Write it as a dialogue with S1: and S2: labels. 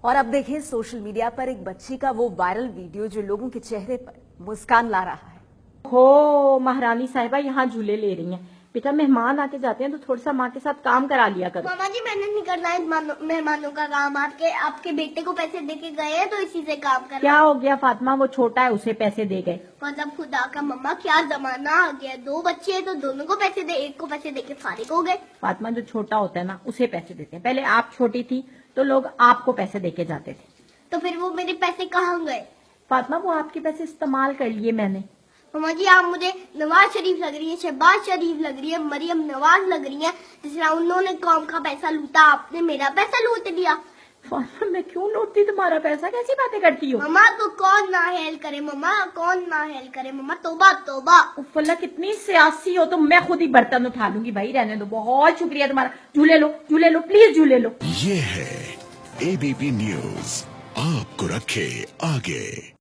S1: اور اب دیکھیں سوشل میڈیا پر ایک بچی کا وہ وائرل ویڈیو جو لوگوں کے چہرے پر مسکان لا رہا ہے۔
S2: ہو مہارانی صاحبہ یہاں جھولے لے رہی ہیں، بیٹا مہمان آ کے جاتے ہیں تو تھوڑا سا ماں کے ساتھ کام کرا لیا کرو۔
S3: ماما جی میں نے نہیں کرنا ہے مہمانوں کا کام، آپ کے بیٹے کو پیسے دے کے گئے ہیں تو اسی سے کام کرنا۔
S2: کیا ہو گیا فاطمہ، وہ چھوٹا ہے اسے پیسے دے گئے؟
S3: مطلب خدا کا مما کیا زمانہ آ گیا، 2 بچے ہیں تو دونوں کو پیسے دے، ایک کو پیسے دے کے فارغ ہو گئے۔
S2: فاطمہ جو چھوٹا ہوتا ہے نا اسے پیسے دیتے ہیں، پہلے آپ چھوٹی تھی تو لوگ آپ کو پیسے دے کے جاتے تھے۔
S3: تو پھر وہ میرے پیسے کہاں گئے؟
S2: فاطمہ وہ آپ کے پیسے استعمال کر لیے میں نے۔
S3: ماما جی آپ مجھے نواز شریف لگ رہی ہے، شہباز شریف لگ رہی ہے، مریم نواز لگ رہی ہے، جس طرح انہوں نے قوم کا پیسہ لوٹا، آپ نے میرا پیسہ لوٹ لیا۔
S2: فاطمہ میں کیوں لوٹتی تمہارا پیسہ، کیسی باتیں کرتی ہو؟
S3: مما تو کون نااہل کرے، مما کون نااہل کرے، مما توبہ توبہ۔
S2: اف اللہ کتنی سیاسی ہو تم، میں خود ہی برتن اٹھا لوں گی بھائی، رہنے دو، بہت شکریہ تمہارا۔ جھولے لو پلیز جھولے لو۔
S4: یہ ہے ABP نیوز، آپ کو رکھے آگے۔